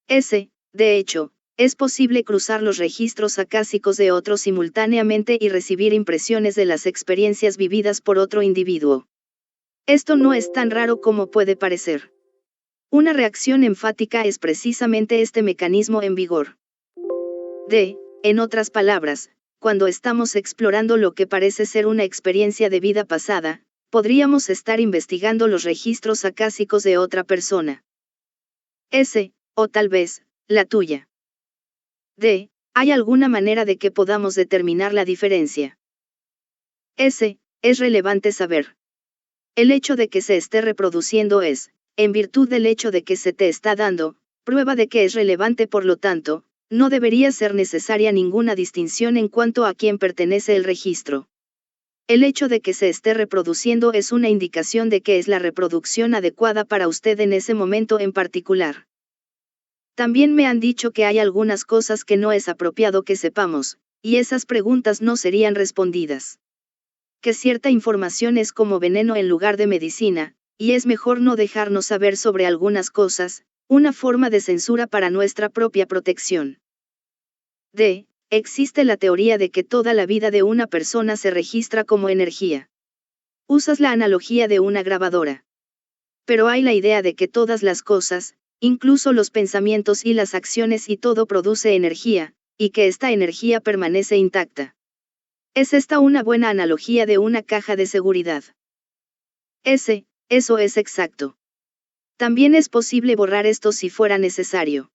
De hecho, es posible cruzar los registros acásicos de otros simultáneamente y recibir impresiones de las experiencias vividas por otro individuo. Esto no es tan raro como puede parecer. Una reacción enfática es precisamente este mecanismo en vigor. En otras palabras, cuando estamos explorando lo que parece ser una experiencia de vida pasada, podríamos estar investigando los registros acásicos de otra persona. O tal vez, la tuya. ¿Hay alguna manera de que podamos determinar la diferencia? Es relevante saber. El hecho de que se esté reproduciendo es, en virtud del hecho de que se te está dando, prueba de que es relevante. Por lo tanto, no debería ser necesaria ninguna distinción en cuanto a quién pertenece el registro. El hecho de que se esté reproduciendo es una indicación de que es la reproducción adecuada para usted en ese momento en particular. También me han dicho que hay algunas cosas que no es apropiado que sepamos, y esas preguntas no serían respondidas. Que cierta información es como veneno en lugar de medicina, y es mejor no dejarnos saber sobre algunas cosas, una forma de censura para nuestra propia protección. Existe la teoría de que toda la vida de una persona se registra como energía. Usas la analogía de una grabadora. Pero hay la idea de que todas las cosas, incluso los pensamientos y las acciones y todo produce energía, y que esta energía permanece intacta. ¿Es esta una buena analogía de una caja de seguridad? Eso es exacto. También es posible borrar esto si fuera necesario.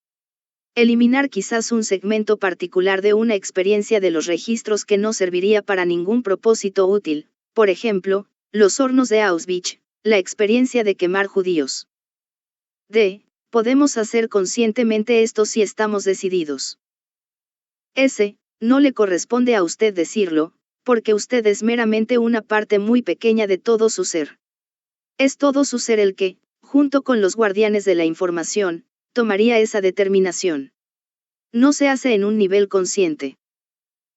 Eliminar quizás un segmento particular de una experiencia de los registros que no serviría para ningún propósito útil, por ejemplo, los hornos de Auschwitz, la experiencia de quemar judíos. Podemos hacer conscientemente esto si estamos decididos. No le corresponde a usted decirlo, porque usted es meramente una parte muy pequeña de todo su ser. Es todo su ser el que, junto con los guardianes de la información, tomaría esa determinación. No se hace en un nivel consciente.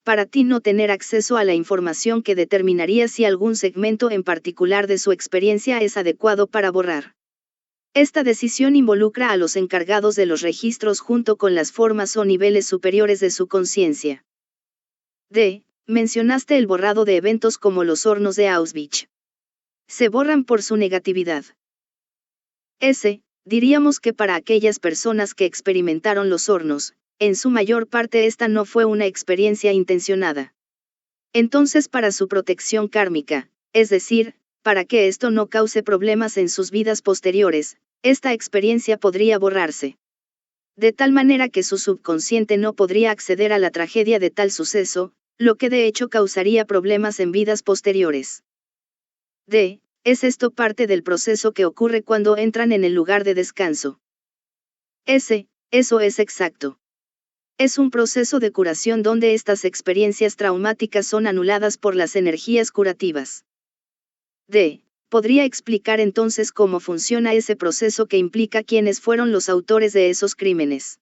Para ti no tener acceso a la información que determinaría si algún segmento en particular de su experiencia es adecuado para borrar. Esta decisión involucra a los encargados de los registros junto con las formas o niveles superiores de su conciencia. Mencionaste el borrado de eventos como los hornos de Auschwitz. Se borran por su negatividad. Diríamos que para aquellas personas que experimentaron los hornos, en su mayor parte esta no fue una experiencia intencionada. Entonces para su protección kármica, es decir, para que esto no cause problemas en sus vidas posteriores, esta experiencia podría borrarse. De tal manera que su subconsciente no podría acceder a la tragedia de tal suceso, lo que de hecho causaría problemas en vidas posteriores. ¿Es esto parte del proceso que ocurre cuando entran en el lugar de descanso? Eso es exacto. Es un proceso de curación donde estas experiencias traumáticas son anuladas por las energías curativas. ¿Podría explicar entonces cómo funciona ese proceso que implica quiénes fueron los autores de esos crímenes?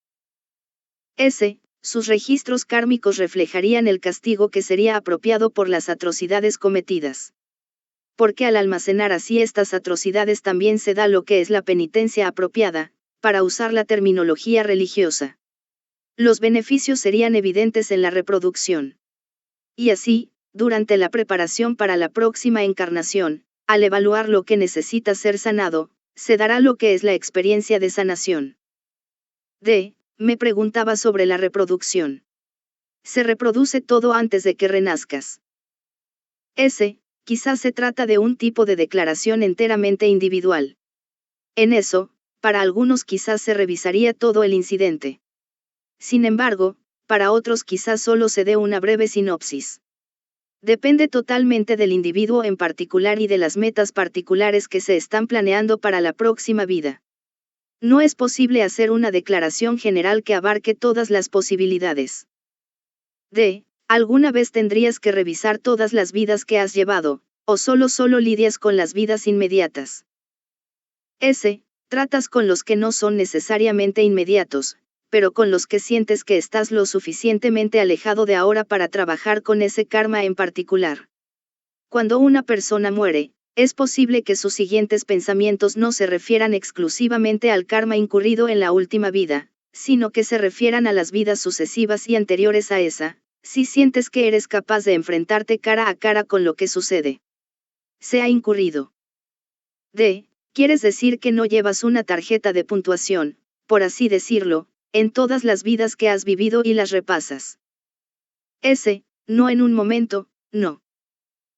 Sus registros kármicos reflejarían el castigo que sería apropiado por las atrocidades cometidas. Porque al almacenar así estas atrocidades también se da lo que es la penitencia apropiada, para usar la terminología religiosa. Los beneficios serían evidentes en la reproducción. Y así, durante la preparación para la próxima encarnación, al evaluar lo que necesita ser sanado, se dará lo que es la experiencia de sanación. Me preguntaba sobre la reproducción. ¿Se reproduce todo antes de que renazcas? Quizás se trata de un tipo de declaración enteramente individual. En eso, para algunos quizás se revisaría todo el incidente. Sin embargo, para otros quizás solo se dé una breve sinopsis. Depende totalmente del individuo en particular y de las metas particulares que se están planeando para la próxima vida. No es posible hacer una declaración general que abarque todas las posibilidades. ¿Alguna vez tendrías que revisar todas las vidas que has llevado, o solo lidias con las vidas inmediatas? Tratas con los que no son necesariamente inmediatos, pero con los que sientes que estás lo suficientemente alejado de ahora para trabajar con ese karma en particular. Cuando una persona muere, es posible que sus siguientes pensamientos no se refieran exclusivamente al karma incurrido en la última vida, sino que se refieran a las vidas sucesivas y anteriores a esa, si sientes que eres capaz de enfrentarte cara a cara con lo que sucede. Se ha incurrido. D. Quieres decir que no llevas una tarjeta de puntuación, por así decirlo, en todas las vidas que has vivido y las repasas. S. No en un momento, no.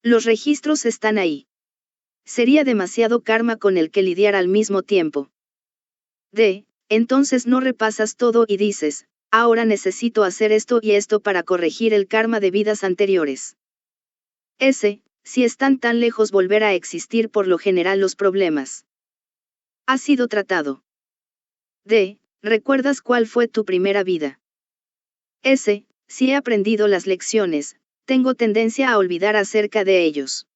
Los registros están ahí. Sería demasiado karma con el que lidiar al mismo tiempo. D. Entonces no repasas todo y dices, ahora necesito hacer esto y esto para corregir el karma de vidas anteriores. S. Si están tan lejos volver a existir por lo general los problemas. Ha sido tratado. D. ¿Recuerdas cuál fue tu primera vida? S. Si he aprendido las lecciones, tengo tendencia a olvidar acerca de ellos.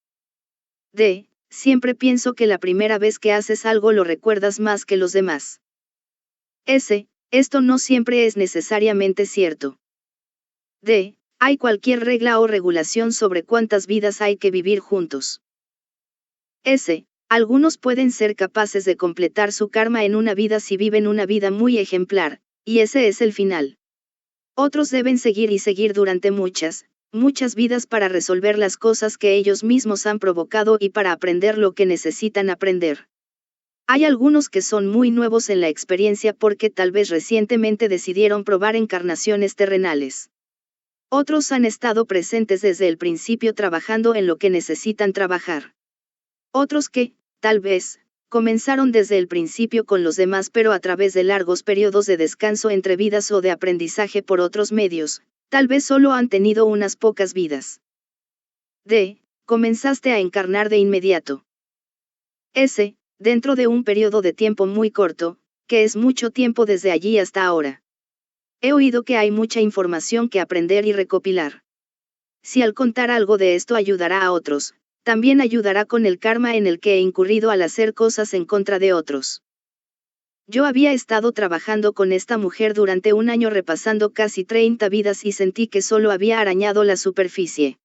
D. Siempre pienso que la primera vez que haces algo lo recuerdas más que los demás. S. Esto no siempre es necesariamente cierto. D. ¿Hay cualquier regla o regulación sobre cuántas vidas hay que vivir juntos? S. Algunos pueden ser capaces de completar su karma en una vida si viven una vida muy ejemplar, y ese es el final. Otros deben seguir y seguir durante muchas vidas para resolver las cosas que ellos mismos han provocado y para aprender lo que necesitan aprender. Hay algunos que son muy nuevos en la experiencia porque tal vez recientemente decidieron probar encarnaciones terrenales. Otros han estado presentes desde el principio trabajando en lo que necesitan trabajar. Otros que, tal vez, comenzaron desde el principio con los demás pero a través de largos periodos de descanso entre vidas o de aprendizaje por otros medios, tal vez solo han tenido unas pocas vidas. D. Comenzaste a encarnar de inmediato. S. Dentro de un periodo de tiempo muy corto, que es mucho tiempo desde allí hasta ahora. He oído que hay mucha información que aprender y recopilar. Si al contar algo de esto ayudará a otros, también ayudará con el karma en el que he incurrido al hacer cosas en contra de otros. Yo había estado trabajando con esta mujer durante un año repasando casi 30 vidas y sentí que solo había arañado la superficie.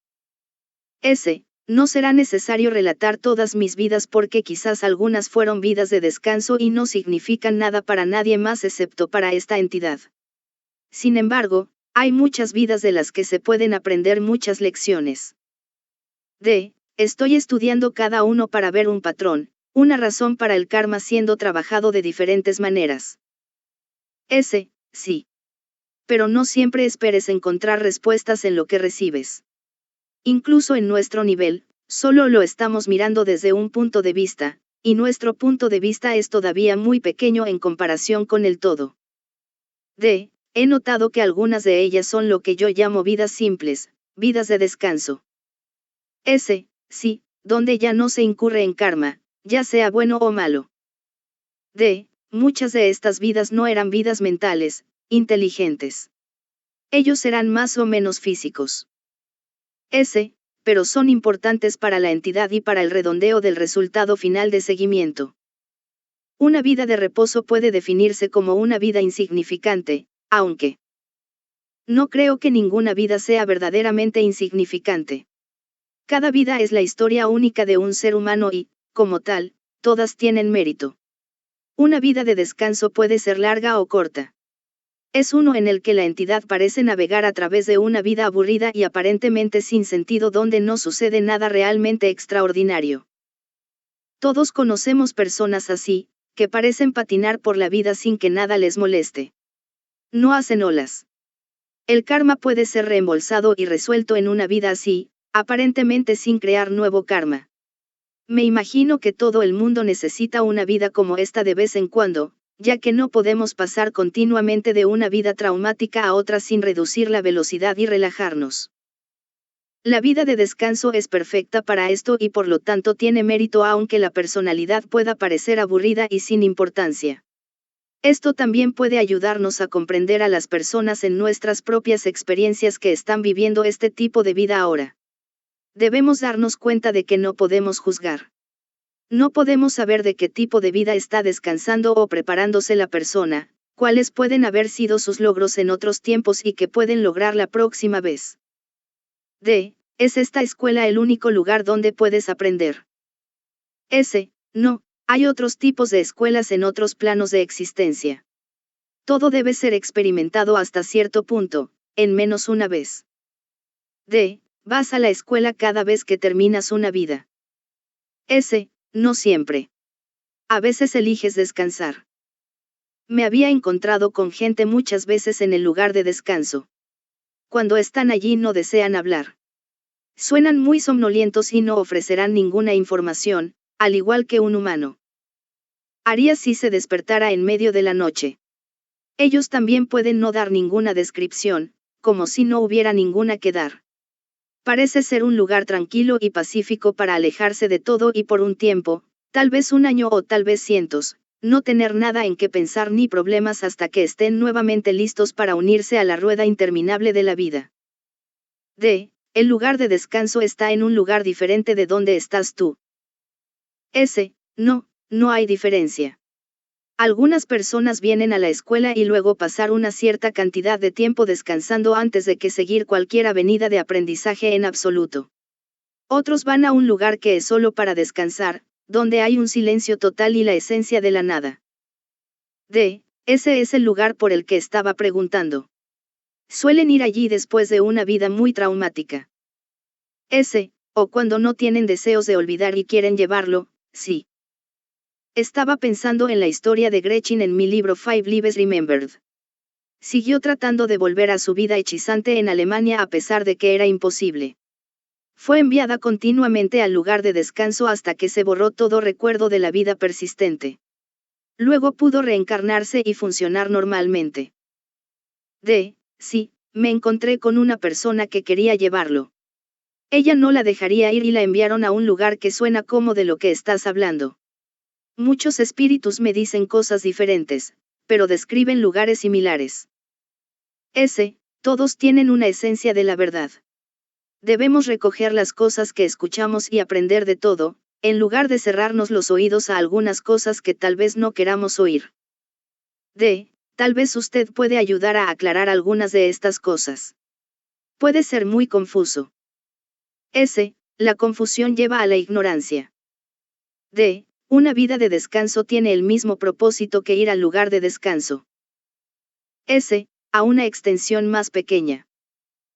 S. No será necesario relatar todas mis vidas porque quizás algunas fueron vidas de descanso y no significan nada para nadie más excepto para esta entidad. Sin embargo, hay muchas vidas de las que se pueden aprender muchas lecciones. D. Estoy estudiando cada uno para ver un patrón, una razón para el karma siendo trabajado de diferentes maneras. S. Sí. Pero no siempre esperes encontrar respuestas en lo que recibes. Incluso en nuestro nivel, solo lo estamos mirando desde un punto de vista, y nuestro punto de vista es todavía muy pequeño en comparación con el todo. D. He notado que algunas de ellas son lo que yo llamo vidas simples, vidas de descanso. S. Sí, donde ya no se incurre en karma, ya sea bueno o malo. D. Muchas de estas vidas no eran vidas mentales, inteligentes. Ellos eran más o menos físicos. S. Pero son importantes para la entidad y para el redondeo del resultado final de seguimiento. Una vida de reposo puede definirse como una vida insignificante, aunque no creo que ninguna vida sea verdaderamente insignificante. Cada vida es la historia única de un ser humano y, como tal, todas tienen mérito. Una vida de descanso puede ser larga o corta. Es uno en el que la entidad parece navegar a través de una vida aburrida y aparentemente sin sentido donde no sucede nada realmente extraordinario. Todos conocemos personas así, que parecen patinar por la vida sin que nada les moleste. No hacen olas. El karma puede ser reembolsado y resuelto en una vida así, aparentemente sin crear nuevo karma. Me imagino que todo el mundo necesita una vida como esta de vez en cuando, ya que no podemos pasar continuamente de una vida traumática a otra sin reducir la velocidad y relajarnos. La vida de descanso es perfecta para esto y por lo tanto tiene mérito aunque la personalidad pueda parecer aburrida y sin importancia. Esto también puede ayudarnos a comprender a las personas en nuestras propias experiencias que están viviendo este tipo de vida ahora. Debemos darnos cuenta de que no podemos juzgar. No podemos saber de qué tipo de vida está descansando o preparándose la persona, cuáles pueden haber sido sus logros en otros tiempos y qué pueden lograr la próxima vez. D. ¿Es esta escuela el único lugar donde puedes aprender? S. No, hay otros tipos de escuelas en otros planos de existencia. Todo debe ser experimentado hasta cierto punto, en menos una vez. D. Vas a la escuela cada vez que terminas una vida. S. No siempre. A veces eliges descansar. Me había encontrado con gente muchas veces en el lugar de descanso. Cuando están allí no desean hablar. Suenan muy somnolientos y no ofrecerán ninguna información, al igual que un humano haría si se despertara en medio de la noche. Ellos también pueden no dar ninguna descripción, como si no hubiera ninguna que dar. Parece ser un lugar tranquilo y pacífico para alejarse de todo y por un tiempo, tal vez un año o tal vez cientos, no tener nada en qué pensar ni problemas hasta que estén nuevamente listos para unirse a la rueda interminable de la vida. D. El lugar de descanso está en un lugar diferente de donde estás tú. S. No hay diferencia. Algunas personas vienen a la escuela y luego pasar una cierta cantidad de tiempo descansando antes de que seguir cualquier avenida de aprendizaje en absoluto. Otros van a un lugar que es solo para descansar, donde hay un silencio total y la esencia de la nada. D. Ese es el lugar por el que estaba preguntando. Suelen ir allí después de una vida muy traumática. S. O cuando no tienen deseos de olvidar y quieren llevarlo, sí. Estaba pensando en la historia de Gretchen en mi libro Five Lives Remembered. Siguió tratando de volver a su vida hechizante en Alemania a pesar de que era imposible. Fue enviada continuamente al lugar de descanso hasta que se borró todo recuerdo de la vida persistente. Luego pudo reencarnarse y funcionar normalmente. Sí, me encontré con una persona que quería llevarlo. Ella no la dejaría ir y la enviaron a un lugar que suena como de lo que estás hablando. Muchos espíritus me dicen cosas diferentes, pero describen lugares similares. Todos tienen una esencia de la verdad. Debemos recoger las cosas que escuchamos y aprender de todo, en lugar de cerrarnos los oídos a algunas cosas que tal vez no queramos oír. Tal vez usted puede ayudar a aclarar algunas de estas cosas. Puede ser muy confuso. La confusión lleva a la ignorancia. Una vida de descanso tiene el mismo propósito que ir al lugar de descanso. A una extensión más pequeña.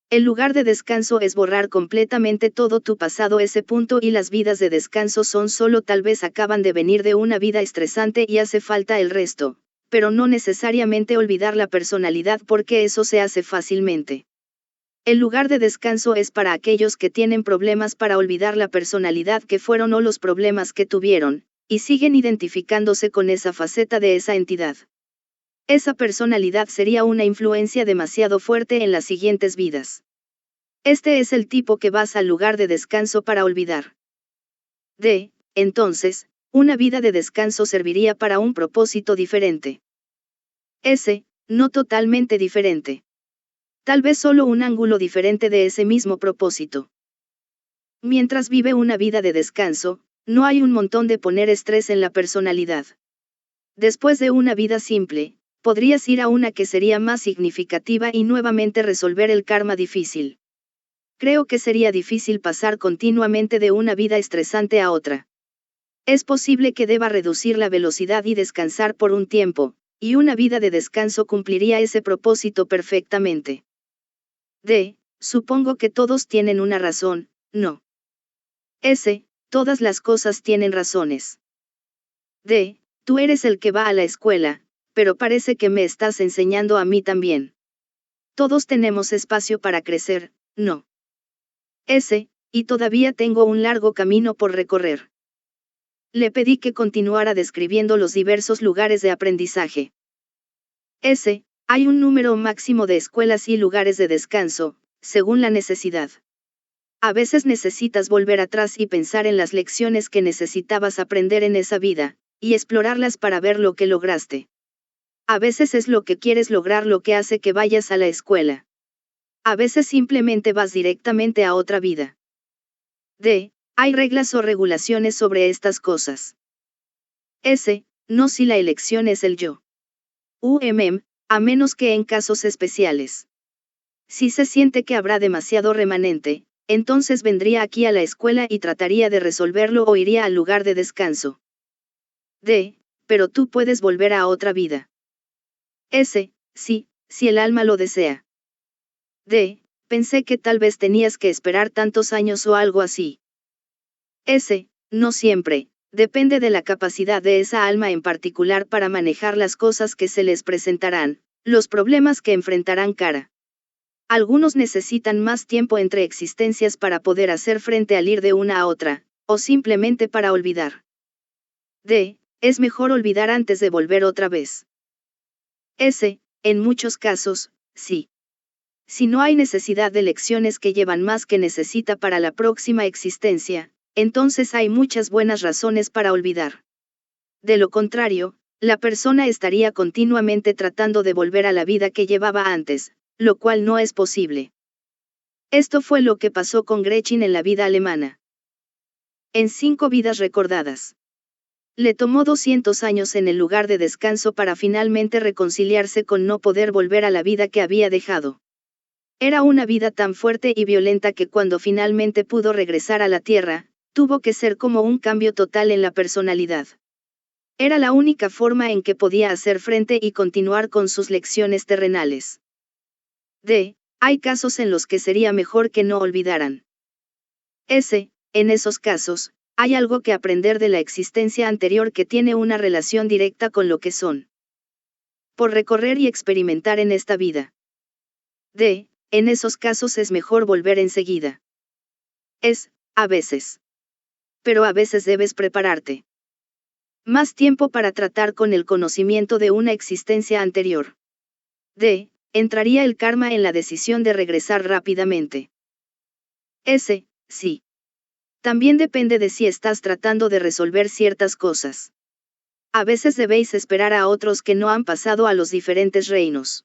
El lugar de descanso es borrar completamente todo tu pasado. Ese punto y las vidas de descanso son solo tal vez acaban de venir de una vida estresante y hace falta el resto, pero no necesariamente olvidar la personalidad porque eso se hace fácilmente. El lugar de descanso es para aquellos que tienen problemas para olvidar la personalidad que fueron o los problemas que tuvieron, y siguen identificándose con esa faceta de esa entidad. Esa personalidad sería una influencia demasiado fuerte en las siguientes vidas. Este es el tipo que vas al lugar de descanso para olvidar. Entonces, una vida de descanso serviría para un propósito diferente. No totalmente diferente. Tal vez solo un ángulo diferente de ese mismo propósito. Mientras vive una vida de descanso, no hay un montón de poner estrés en la personalidad. Después de una vida simple, podrías ir a una que sería más significativa y nuevamente resolver el karma difícil. Creo que sería difícil pasar continuamente de una vida estresante a otra. Es posible que deba reducir la velocidad y descansar por un tiempo, y una vida de descanso cumpliría ese propósito perfectamente. Supongo que todos tienen una razón, ¿no? Todas las cosas tienen razones. Tú eres el que va a la escuela, pero parece que me estás enseñando a mí también. Todos tenemos espacio para crecer, ¿no? Y todavía tengo un largo camino por recorrer. Le pedí que continuara describiendo los diversos lugares de aprendizaje. Hay un número máximo de escuelas y lugares de descanso, según la necesidad. A veces necesitas volver atrás y pensar en las lecciones que necesitabas aprender en esa vida, y explorarlas para ver lo que lograste. A veces es lo que quieres lograr lo que hace que vayas a la escuela. A veces simplemente vas directamente a otra vida. Hay reglas o regulaciones sobre estas cosas. No si la elección es el yo. A menos que en casos especiales. Si se siente que habrá demasiado remanente, entonces vendría aquí a la escuela y trataría de resolverlo o iría al lugar de descanso. Pero tú puedes volver a otra vida. S. Sí, si el alma lo desea. D. Pensé que tal vez tenías que esperar tantos años o algo así. S. No siempre, depende de la capacidad de esa alma en particular para manejar las cosas que se les presentarán, los problemas que enfrentarán cara. Algunos necesitan más tiempo entre existencias para poder hacer frente al ir de una a otra, o simplemente para olvidar. D. Es mejor olvidar antes de volver otra vez. S. En muchos casos, sí. Si no hay necesidad de lecciones que llevan más que necesita para la próxima existencia, entonces hay muchas buenas razones para olvidar. De lo contrario, la persona estaría continuamente tratando de volver a la vida que llevaba antes, lo cual no es posible. Esto fue lo que pasó con Gretchen en la vida alemana. En 5 vidas recordadas. Le tomó 200 años en el lugar de descanso para finalmente reconciliarse con no poder volver a la vida que había dejado. Era una vida tan fuerte y violenta que cuando finalmente pudo regresar a la tierra, tuvo que ser como un cambio total en la personalidad. Era la única forma en que podía hacer frente y continuar con sus lecciones terrenales. D. Hay casos en los que sería mejor que no olvidaran. S. En esos casos, hay algo que aprender de la existencia anterior que tiene una relación directa con lo que son. Por recorrer y experimentar en esta vida. D. En esos casos es mejor volver enseguida. A veces. Pero a veces debes prepararte. Más tiempo para tratar con el conocimiento de una existencia anterior. D. Entraría el karma en la decisión de regresar rápidamente. S. Sí. También depende de si estás tratando de resolver ciertas cosas. A veces debéis esperar a otros que no han pasado a los diferentes reinos.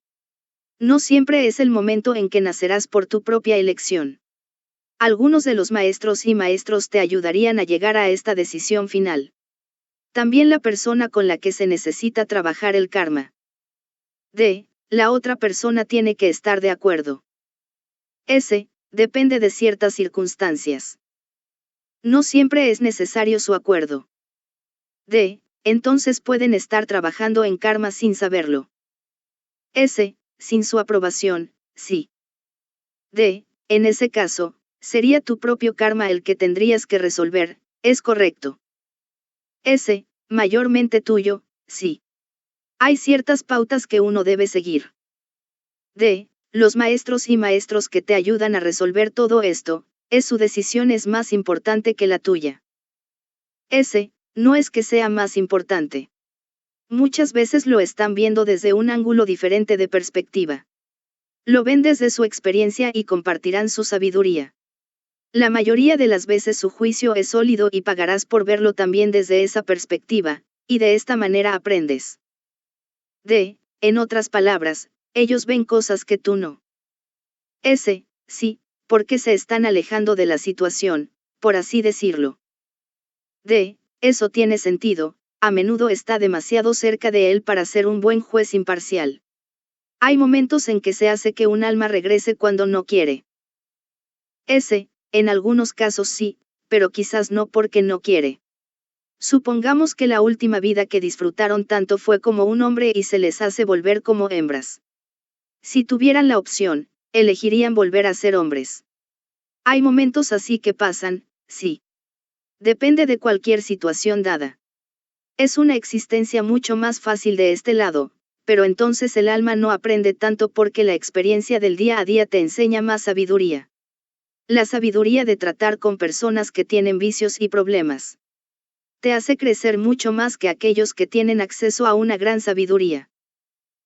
No siempre es el momento en que nacerás por tu propia elección. Algunos de los maestros y maestros te ayudarían a llegar a esta decisión final. También la persona con la que se necesita trabajar el karma. D. La otra persona tiene que estar de acuerdo. S. Depende de ciertas circunstancias. No siempre es necesario su acuerdo. D. Entonces pueden estar trabajando en karma sin saberlo. S. Sin su aprobación, sí. D. En ese caso, sería tu propio karma el que tendrías que resolver, es correcto. S. Mayormente tuyo, sí. Hay ciertas pautas que uno debe seguir. D. Los maestros y maestros que te ayudan a resolver todo esto, su decisión es más importante que la tuya. S. No es que sea más importante. Muchas veces lo están viendo desde un ángulo diferente de perspectiva. Lo ven desde su experiencia y compartirán su sabiduría. La mayoría de las veces su juicio es sólido y pagarás por verlo también desde esa perspectiva, y de esta manera aprendes. D. En otras palabras, ellos ven cosas que tú no. S. Sí, porque se están alejando de la situación, por así decirlo. D. Eso tiene sentido, a menudo está demasiado cerca de él para ser un buen juez imparcial. Hay momentos en que se hace que un alma regrese cuando no quiere. S. En algunos casos sí, pero quizás no porque no quiere. Supongamos que la última vida que disfrutaron tanto fue como un hombre y se les hace volver como hembras. Si tuvieran la opción, elegirían volver a ser hombres. Hay momentos así que pasan, sí. Depende de cualquier situación dada. Es una existencia mucho más fácil de este lado, pero entonces el alma no aprende tanto porque la experiencia del día a día te enseña más sabiduría. La sabiduría de tratar con personas que tienen vicios y problemas. Te hace crecer mucho más que aquellos que tienen acceso a una gran sabiduría.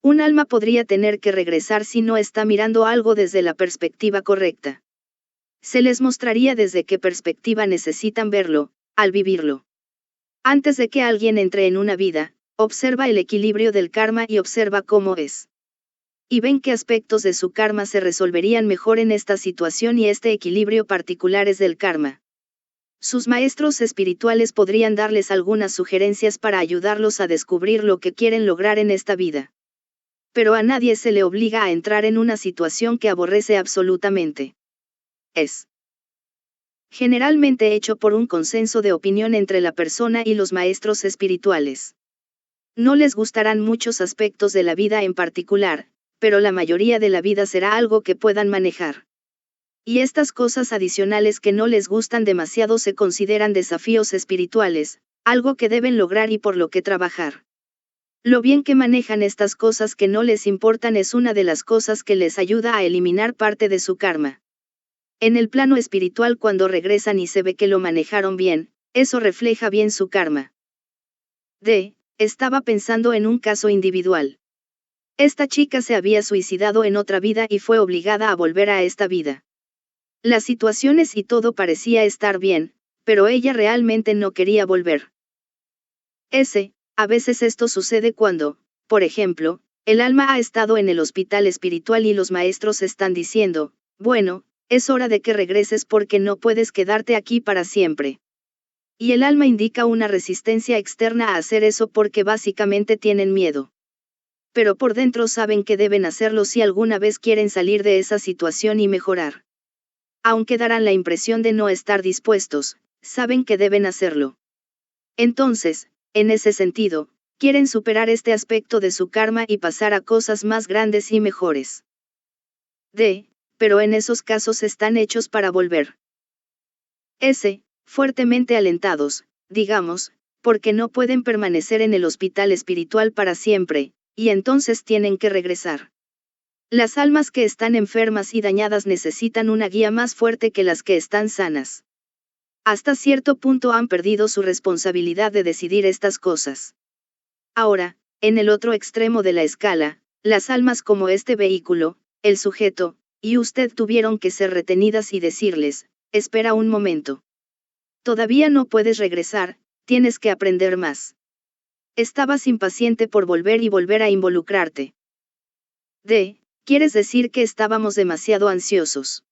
Un alma podría tener que regresar si no está mirando algo desde la perspectiva correcta. Se les mostraría desde qué perspectiva necesitan verlo, al vivirlo. Antes de que alguien entre en una vida, observa el equilibrio del karma y observa cómo es. Y ven qué aspectos de su karma se resolverían mejor en esta situación y este equilibrio particulares del karma. Sus maestros espirituales podrían darles algunas sugerencias para ayudarlos a descubrir lo que quieren lograr en esta vida. Pero a nadie se le obliga a entrar en una situación que aborrece absolutamente. Es generalmente hecho por un consenso de opinión entre la persona y los maestros espirituales. No les gustarán muchos aspectos de la vida en particular, pero la mayoría de la vida será algo que puedan manejar. Y estas cosas adicionales que no les gustan demasiado se consideran desafíos espirituales, algo que deben lograr y por lo que trabajar. Lo bien que manejan estas cosas que no les importan es una de las cosas que les ayuda a eliminar parte de su karma. En el plano espiritual, cuando regresan y se ve que lo manejaron bien, eso refleja bien su karma. Estaba pensando en un caso individual. Esta chica se había suicidado en otra vida y fue obligada a volver a esta vida. Las situaciones y todo parecía estar bien, pero ella realmente no quería volver. A veces esto sucede cuando, por ejemplo, el alma ha estado en el hospital espiritual y los maestros están diciendo, bueno, es hora de que regreses porque no puedes quedarte aquí para siempre. Y el alma indica una resistencia externa a hacer eso porque básicamente tienen miedo. Pero por dentro saben que deben hacerlo si alguna vez quieren salir de esa situación y mejorar. Aunque darán la impresión de no estar dispuestos, saben que deben hacerlo. Entonces, en ese sentido, quieren superar este aspecto de su karma y pasar a cosas más grandes y mejores. Pero en esos casos están hechos para volver. Fuertemente alentados, digamos, porque no pueden permanecer en el hospital espiritual para siempre, y entonces tienen que regresar. Las almas que están enfermas y dañadas necesitan una guía más fuerte que las que están sanas. Hasta cierto punto han perdido su responsabilidad de decidir estas cosas. Ahora, en el otro extremo de la escala, las almas como este vehículo, el sujeto, y usted tuvieron que ser retenidas y decirles, espera un momento. Todavía no puedes regresar, tienes que aprender más. Estabas impaciente por volver y volver a involucrarte. ¿Quieres decir que estábamos demasiado ansiosos?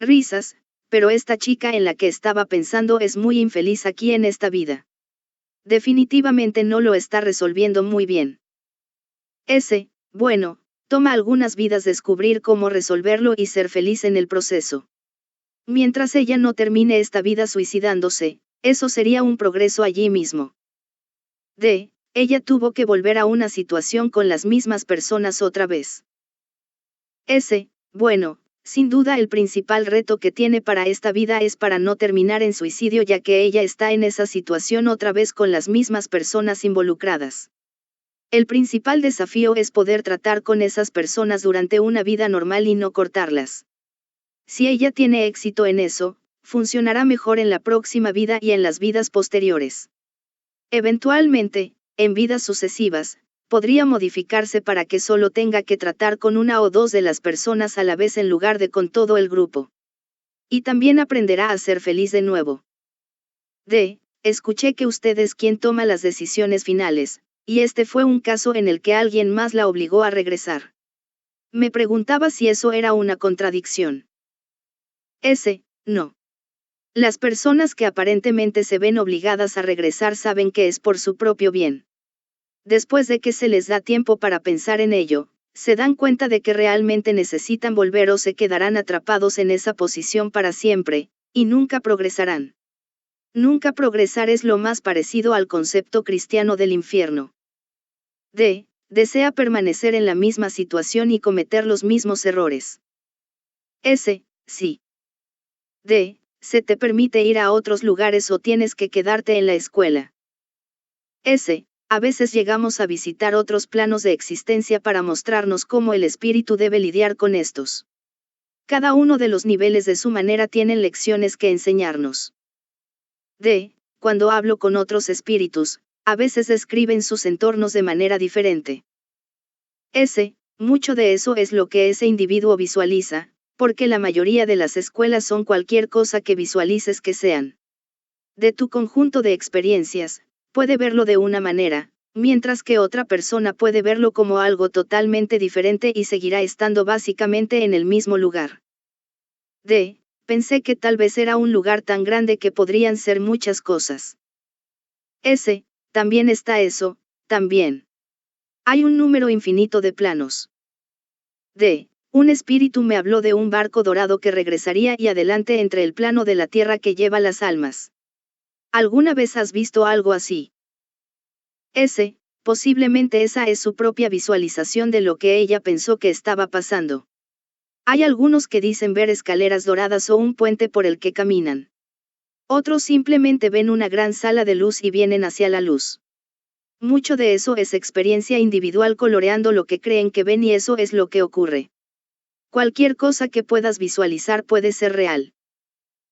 Risas, pero esta chica en la que estaba pensando es muy infeliz aquí en esta vida. Definitivamente no lo está resolviendo muy bien. Bueno, toma algunas vidas descubrir cómo resolverlo y ser feliz en el proceso. Mientras ella no termine esta vida suicidándose, eso sería un progreso allí mismo. Ella tuvo que volver a una situación con las mismas personas otra vez. Bueno, sin duda el principal reto que tiene para esta vida es para no terminar en suicidio ya que ella está en esa situación otra vez con las mismas personas involucradas. El principal desafío es poder tratar con esas personas durante una vida normal y no cortarlas. Si ella tiene éxito en eso, funcionará mejor en la próxima vida y en las vidas posteriores. Eventualmente, en vidas sucesivas, podría modificarse para que solo tenga que tratar con una o dos de las personas a la vez en lugar de con todo el grupo. Y también aprenderá a ser feliz de nuevo. Escuché que usted es quien toma las decisiones finales, y este fue un caso en el que alguien más la obligó a regresar. Me preguntaba si eso era una contradicción. No. Las personas que aparentemente se ven obligadas a regresar saben que es por su propio bien. Después de que se les da tiempo para pensar en ello, se dan cuenta de que realmente necesitan volver o se quedarán atrapados en esa posición para siempre, y nunca progresarán. Nunca progresar es lo más parecido al concepto cristiano del infierno. Desea permanecer en la misma situación y cometer los mismos errores. Sí. Se te permite ir a otros lugares o tienes que quedarte en la escuela. A veces llegamos a visitar otros planos de existencia para mostrarnos cómo el espíritu debe lidiar con estos. Cada uno de los niveles de su manera tienen lecciones que enseñarnos. Cuando hablo con otros espíritus, a veces describen sus entornos de manera diferente. Mucho de eso es lo que ese individuo visualiza, porque la mayoría de las escuelas son cualquier cosa que visualices que sean. De tu conjunto de experiencias, puede verlo de una manera, mientras que otra persona puede verlo como algo totalmente diferente y seguirá estando básicamente en el mismo lugar. Pensé que tal vez era un lugar tan grande que podrían ser muchas cosas. También está eso, también. Hay un número infinito de planos. Un espíritu me habló de un barco dorado que regresaría y adelante entre el plano de la tierra que lleva las almas. ¿Alguna vez has visto algo así? posiblemente esa es su propia visualización de lo que ella pensó que estaba pasando. Hay algunos que dicen ver escaleras doradas o un puente por el que caminan. Otros simplemente ven una gran sala de luz y vienen hacia la luz. Mucho de eso es experiencia individual coloreando lo que creen que ven y eso es lo que ocurre. Cualquier cosa que puedas visualizar puede ser real.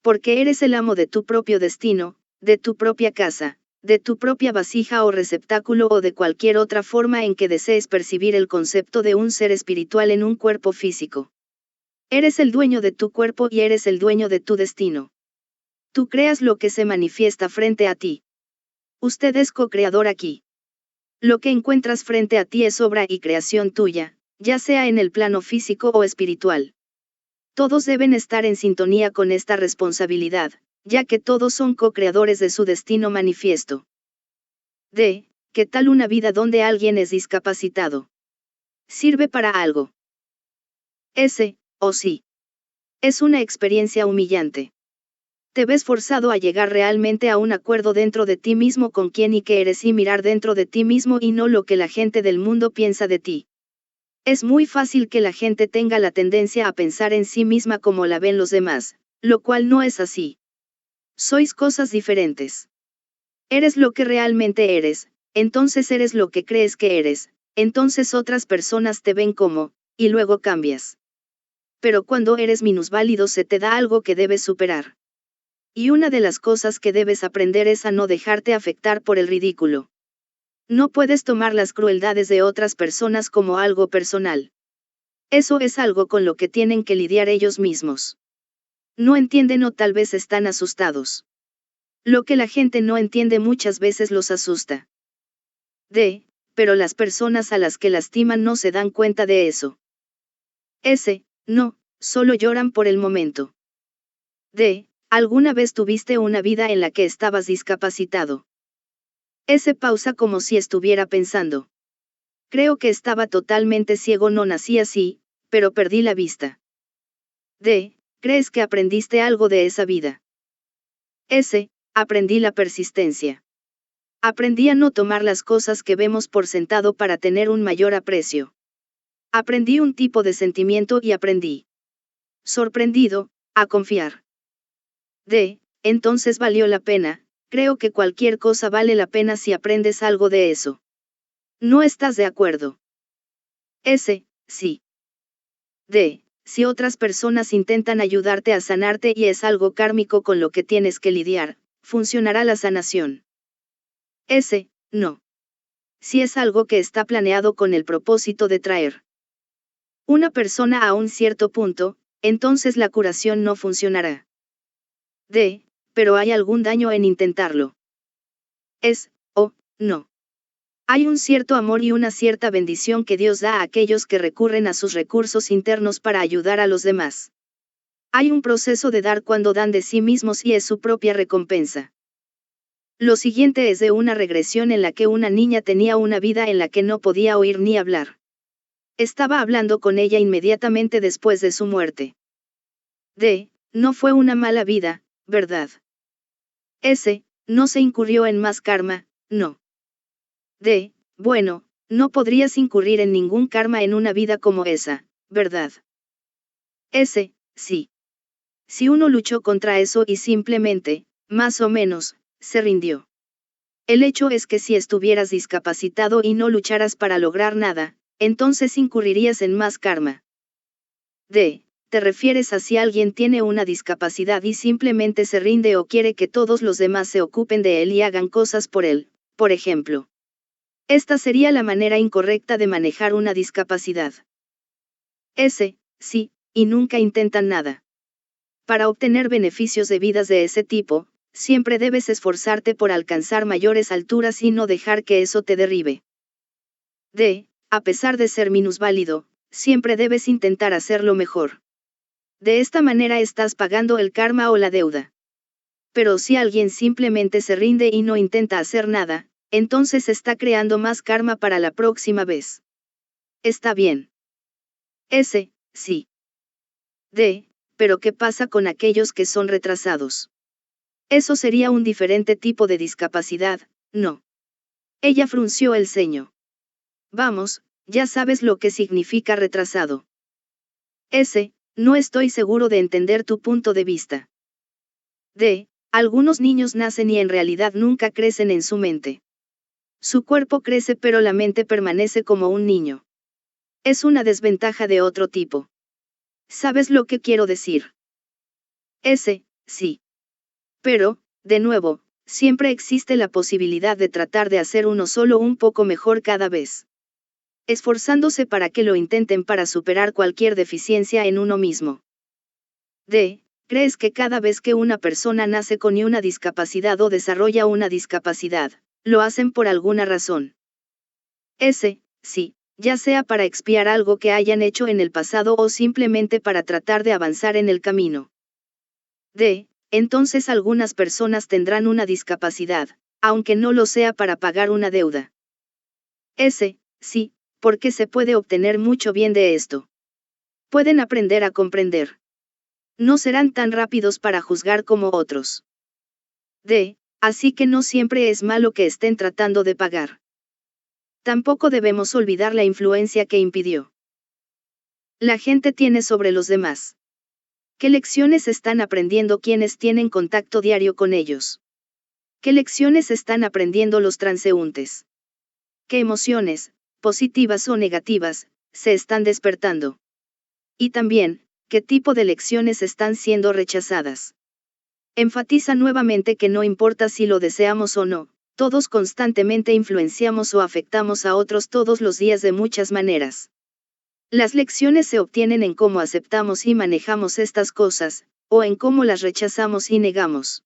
Porque eres el amo de tu propio destino, de tu propia casa, de tu propia vasija o receptáculo o de cualquier otra forma en que desees percibir el concepto de un ser espiritual en un cuerpo físico. Eres el dueño de tu cuerpo y eres el dueño de tu destino. Tú creas lo que se manifiesta frente a ti. Usted es co-creador aquí. Lo que encuentras frente a ti es obra y creación tuya, ya sea en el plano físico o espiritual. Todos deben estar en sintonía con esta responsabilidad, ya que todos son co-creadores de su destino manifiesto. D. ¿Qué tal una vida donde alguien es discapacitado? ¿Sirve para algo? S. O sí. Es una experiencia humillante. Te ves forzado a llegar realmente a un acuerdo dentro de ti mismo con quién y qué eres y mirar dentro de ti mismo y no lo que la gente del mundo piensa de ti. Es muy fácil que la gente tenga la tendencia a pensar en sí misma como la ven los demás, lo cual no es así. Sois cosas diferentes. Eres lo que realmente eres, entonces eres lo que crees que eres, entonces otras personas te ven como, y luego cambias. Pero cuando eres minusválido se te da algo que debes superar. Y una de las cosas que debes aprender es a no dejarte afectar por el ridículo. No puedes tomar las crueldades de otras personas como algo personal. Eso es algo con lo que tienen que lidiar ellos mismos. No entienden o tal vez están asustados. Lo que la gente no entiende muchas veces los asusta. D. Pero las personas a las que lastiman no se dan cuenta de eso. S. No, solo lloran por el momento. D. ¿Alguna vez tuviste una vida en la que estabas discapacitado? S. Pausa como si estuviera pensando. Creo que estaba totalmente ciego, no nací así, pero perdí la vista. D. ¿Crees que aprendiste algo de esa vida? S. Aprendí la persistencia. Aprendí a no tomar las cosas que vemos por sentado para tener un mayor aprecio. Aprendí un tipo de sentimiento y aprendí. Sorprendido, a confiar. D. Entonces valió la pena, creo que cualquier cosa vale la pena si aprendes algo de eso. ¿No estás de acuerdo? S. Sí. D. Si otras personas intentan ayudarte a sanarte y es algo kármico con lo que tienes que lidiar, funcionará la sanación. S. No. Si es algo que está planeado con el propósito de traer una persona a un cierto punto, entonces la curación no funcionará. D. Pero hay algún daño en intentarlo. Es, o, no. Hay un cierto amor y una cierta bendición que Dios da a aquellos que recurren a sus recursos internos para ayudar a los demás. Hay un proceso de dar cuando dan de sí mismos y es su propia recompensa. Lo siguiente es de una regresión en la que una niña tenía una vida en la que no podía oír ni hablar. Estaba hablando con ella inmediatamente después de su muerte. D. No fue una mala vida, ¿verdad? S. No se incurrió en más karma, no. D. Bueno, no podrías incurrir en ningún karma en una vida como esa, ¿verdad? S. Sí. Si uno luchó contra eso y simplemente, más o menos, se rindió. El hecho es que si estuvieras discapacitado y no lucharas para lograr nada, entonces incurrirías en más karma. D. ¿Te refieres a si alguien tiene una discapacidad y simplemente se rinde o quiere que todos los demás se ocupen de él y hagan cosas por él, por ejemplo? Esta sería la manera incorrecta de manejar una discapacidad. S. Sí, y nunca intentan nada. Para obtener beneficios de vidas de ese tipo, siempre debes esforzarte por alcanzar mayores alturas y no dejar que eso te derribe. D. A pesar de ser minusválido, siempre debes intentar hacerlo mejor. De esta manera estás pagando el karma o la deuda. Pero si alguien simplemente se rinde y no intenta hacer nada, entonces está creando más karma para la próxima vez. Está bien. S. Sí. D. Pero ¿qué pasa con aquellos que son retrasados? Eso sería un diferente tipo de discapacidad, ¿no? Ella frunció el ceño. Vamos, ya sabes lo que significa retrasado. No estoy seguro de entender tu punto de vista. Algunos niños nacen y en realidad nunca crecen en su mente. Su cuerpo crece pero la mente permanece como un niño. Es una desventaja de otro tipo. ¿Sabes lo que quiero decir? Sí. Pero, de nuevo, siempre existe la posibilidad de tratar de hacer uno solo un poco mejor cada vez. Esforzándose para que lo intenten para superar cualquier deficiencia en uno mismo. ¿Crees que cada vez que una persona nace con una discapacidad o desarrolla una discapacidad, lo hacen por alguna razón? Sí, ya sea para expiar algo que hayan hecho en el pasado o simplemente para tratar de avanzar en el camino. Entonces algunas personas tendrán una discapacidad, aunque no lo sea para pagar una deuda. Sí, porque se puede obtener mucho bien de esto. Pueden aprender a comprender. No serán tan rápidos para juzgar como otros. Así que no siempre es malo que estén tratando de pagar. Tampoco debemos olvidar la influencia que impidió. La gente tiene sobre los demás. ¿Qué lecciones están aprendiendo quienes tienen contacto diario con ellos? ¿Qué lecciones están aprendiendo los transeúntes? ¿Qué emociones, positivas o negativas, se están despertando? Y también, ¿qué tipo de lecciones están siendo rechazadas? Enfatiza nuevamente que no importa si lo deseamos o no, todos constantemente influenciamos o afectamos a otros todos los días de muchas maneras. Las lecciones se obtienen en cómo aceptamos y manejamos estas cosas, o en cómo las rechazamos y negamos.